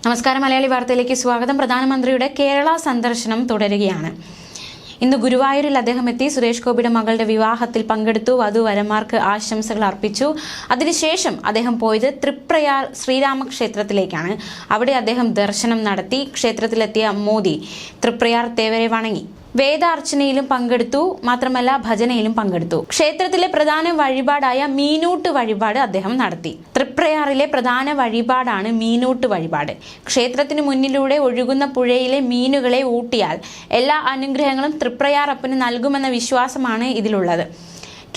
നമസ്കാരം. മലയാളി വാർത്തയിലേക്ക് സ്വാഗതം. പ്രധാനമന്ത്രിയുടെ കേരള സന്ദർശനം തുടരുകയാണ്. ഇന്ന് ഗുരുവായൂരിൽ അദ്ദേഹം എത്തി സുരേഷ് ഗോപിയുടെ മകളുടെ വിവാഹത്തിൽ പങ്കെടുത്തു. വധുവരന്മാർക്ക് ആശംസകൾ അർപ്പിച്ചു. അതിനുശേഷം അദ്ദേഹം പോയത് തൃപ്രയാർ ശ്രീരാമക്ഷേത്രത്തിലേക്കാണ്. അവിടെ അദ്ദേഹം ദർശനം നടത്തി. ക്ഷേത്രത്തിലെത്തിയ മോദി തൃപ്രയാർ തേവരെ വണങ്ങി. വേദാർച്ചനയിലും പങ്കെടുത്തു. മാത്രമല്ല ഭജനയിലും പങ്കെടുത്തു. ക്ഷേത്രത്തിലെ പ്രധാന വഴിപാടായ മീനൂട്ട് വഴിപാട് അദ്ദേഹം നടത്തി. തൃപ്രയാറിലെ പ്രധാന വഴിപാടാണ് മീനൂട്ട് വഴിപാട്. ക്ഷേത്രത്തിന് മുന്നിലൂടെ ഒഴുകുന്ന പുഴയിലെ മീനുകളെ ഊട്ടിയാൽ എല്ലാ അനുഗ്രഹങ്ങളും തൃപ്രയാറപ്പന് നൽകുമെന്ന വിശ്വാസമാണ് ഇതിലുള്ളത്.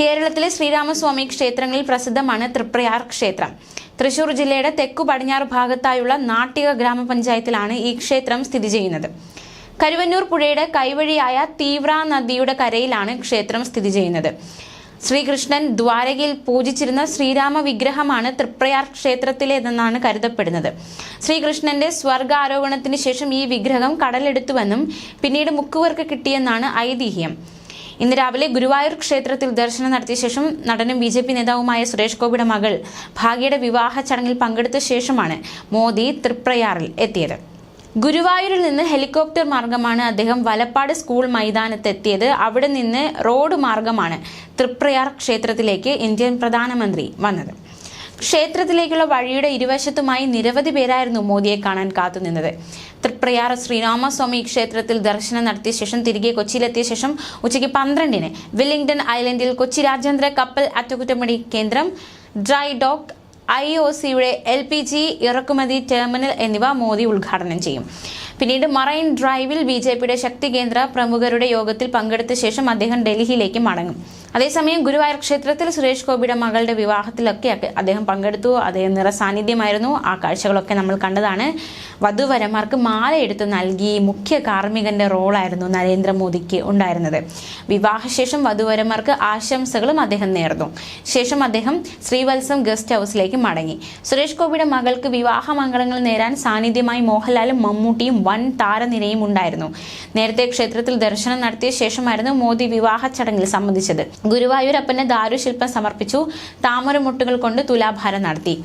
കേരളത്തിലെ ശ്രീരാമസ്വാമി ക്ഷേത്രങ്ങളിൽ പ്രസിദ്ധമാണ് തൃപ്രയാർ ക്ഷേത്രം. തൃശൂർ ജില്ലയുടെ തെക്കു പടിഞ്ഞാറ് ഭാഗത്തായുള്ള നാട്ടിക ഗ്രാമപഞ്ചായത്തിലാണ് ഈ ക്ഷേത്രം സ്ഥിതി ചെയ്യുന്നത്. കരുവന്നൂർ പുഴയുടെ കൈവഴിയായ തീവ്ര നദിയുടെ കരയിലാണ് ക്ഷേത്രം സ്ഥിതി ചെയ്യുന്നത്. ശ്രീകൃഷ്ണൻ ദ്വാരകയിൽ പൂജിച്ചിരുന്ന ശ്രീരാമ വിഗ്രഹമാണ് തൃപ്രയാർ ക്ഷേത്രത്തിലേതെന്നാണ് കരുതപ്പെടുന്നത്. ശ്രീകൃഷ്ണന്റെ സ്വർഗാരോഹണത്തിന് ശേഷം ഈ വിഗ്രഹം കടലെടുത്തുവെന്നും പിന്നീട് മുക്കുവർക്ക് കിട്ടിയെന്നാണ് ഐതിഹ്യം. ഇന്ന് രാവിലെ ഗുരുവായൂർ ക്ഷേത്രത്തിൽ ദർശനം നടത്തിയ ശേഷം നടനും BJP നേതാവുമായ സുരേഷ് ഗോപിയുടെ മകൾ ഭാഗ്യയുടെ വിവാഹ ചടങ്ങിൽ പങ്കെടുത്ത ശേഷമാണ് മോദി തൃപ്രയാറിൽ എത്തിയത്. ഗുരുവായൂരിൽ നിന്ന് ഹെലികോപ്റ്റർ മാർഗമാണ് അദ്ദേഹം വലപ്പാട് സ്കൂൾ മൈതാനത്തെത്തിയത്. അവിടെ നിന്ന് റോഡ് മാർഗമാണ് തൃപ്രയാർ ക്ഷേത്രത്തിലേക്ക് ഇന്ത്യൻ പ്രധാനമന്ത്രി വന്നത്. ക്ഷേത്രത്തിലേക്കുള്ള വഴിയുടെ ഇരുവശത്തുമായി നിരവധി പേരായിരുന്നു മോദിയെ കാണാൻ കാത്തുനിന്നത്. തൃപ്രയാർ ശ്രീരാമസ്വാമി ക്ഷേത്രത്തിൽ ദർശനം നടത്തിയ ശേഷം തിരികെ കൊച്ചിയിലെത്തിയ ശേഷം ഉച്ചയ്ക്ക് 12-ന് വെല്ലിംഗ്ടൺ ഐലൻഡിൽ കൊച്ചി രാജ്യാന്തര കപ്പൽ അറ്റകുറ്റപ്പണി കേന്ദ്രം, ഡ്രൈ ഡോക്ക്, IOCയുടെ LPG ഇറക്കുമതി ടെർമിനൽ എന്നിവ മോദി ഉദ്ഘാടനം ചെയ്യും. പിന്നീട് മറൈൻ ഡ്രൈവിൽ BJPയുടെ ശക്തി കേന്ദ്ര പ്രമുഖരുടെ യോഗത്തിൽ പങ്കെടുത്ത ശേഷം അദ്ദേഹം ഡൽഹിയിലേക്ക് മടങ്ങും. അതേസമയം ഗുരുവായൂർ ക്ഷേത്രത്തിൽ സുരേഷ് ഗോപിയുടെ മകളുടെ വിവാഹത്തിലൊക്കെ അദ്ദേഹം പങ്കെടുത്തു. അദ്ദേഹം നിറസാന്നിധ്യമായിരുന്നു. ആ കാഴ്ചകളൊക്കെ നമ്മൾ കണ്ടതാണ്. വധുവരന്മാർക്ക് മാലയെടുത്ത് നൽകി മുഖ്യ കാർമ്മികന്റെ റോളായിരുന്നു നരേന്ദ്രമോദിക്ക് ഉണ്ടായിരുന്നത്. വിവാഹശേഷം വധുവരന്മാർക്ക് ആശംസകളും അദ്ദേഹം നേർന്നു. ശേഷം അദ്ദേഹം ശ്രീവത്സം ഗസ്റ്റ് ഹൗസിലേക്ക് മടങ്ങി. സുരേഷ് ഗോപിയുടെ മകൾക്ക് വിവാഹമംഗളങ്ങൾ നേരാൻ സാന്നിധ്യമായി മോഹൻലാലും മമ്മൂട്ടിയും വൻ താരനിരയും ഉണ്ടായിരുന്നു. നേരത്തെ ക്ഷേത്രത്തിൽ ദർശനം നടത്തിയ ശേഷമായിരുന്നു മോദി വിവാഹ ചടങ്ങിൽ സംബന്ധിച്ചത്. ഗുരുവായൂരപ്പന് ദാരുശില്പം സമർപ്പിച്ചു. താമരമുട്ടുകൾ കൊണ്ട് തുലാഭാരം നടത്തി.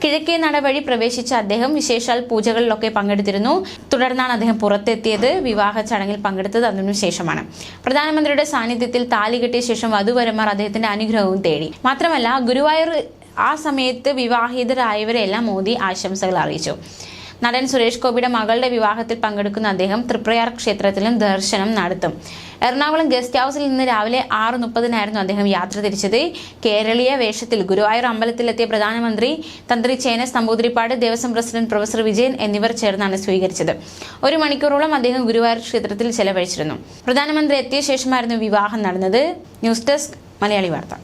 കിഴക്കേ നട വഴി പ്രവേശിച്ച അദ്ദേഹം വിശേഷാൽ പൂജകളിലൊക്കെ പങ്കെടുത്തിരുന്നു. തുടർന്നാണ് അദ്ദേഹം പുറത്തെത്തിയത്. വിവാഹ ചടങ്ങിൽ പങ്കെടുത്തത് അതിനുശേഷമാണ്. പ്രധാനമന്ത്രിയുടെ സാന്നിധ്യത്തിൽ താലി കെട്ടിയ ശേഷം വധുവരന്മാർ അദ്ദേഹത്തിന്റെ അനുഗ്രഹവും തേടി. മാത്രമല്ല ഗുരുവായൂർ ആ സമയത്ത് വിവാഹിതരായവരെല്ലാം മോദി ആശംസകൾ അറിയിച്ചു. നടൻ സുരേഷ് ഗോപിയുടെ മകളുടെ വിവാഹത്തിൽ പങ്കെടുക്കുന്ന അദ്ദേഹം തൃപ്രയാർ ക്ഷേത്രത്തിലും ദർശനം നടത്തും. എറണാകുളം ഗസ്റ്റ് ഹൗസിൽ നിന്ന് രാവിലെ 6:30-നായിരുന്നു അദ്ദേഹം യാത്ര തിരിച്ചത്. കേരളീയ വേഷത്തിൽ ഗുരുവായൂർ അമ്പലത്തിലെത്തിയ പ്രധാനമന്ത്രി തന്ത്രി ചേനസ് നമ്പൂതിരിപ്പാട്, ദേവസ്വം പ്രസിഡന്റ് പ്രൊഫസർ വിജയൻ എന്നിവർ ചേർന്നാണ് സ്വീകരിച്ചത്. 1 മണിക്കൂറോളം അദ്ദേഹം ഗുരുവായൂർ ക്ഷേത്രത്തിൽ ചെലവഴിച്ചിരുന്നു. പ്രധാനമന്ത്രി എത്തിയ ശേഷമായിരുന്നു വിവാഹം നടന്നത്. ന്യൂസ് ഡെസ്ക് മലയാളി വാർത്ത.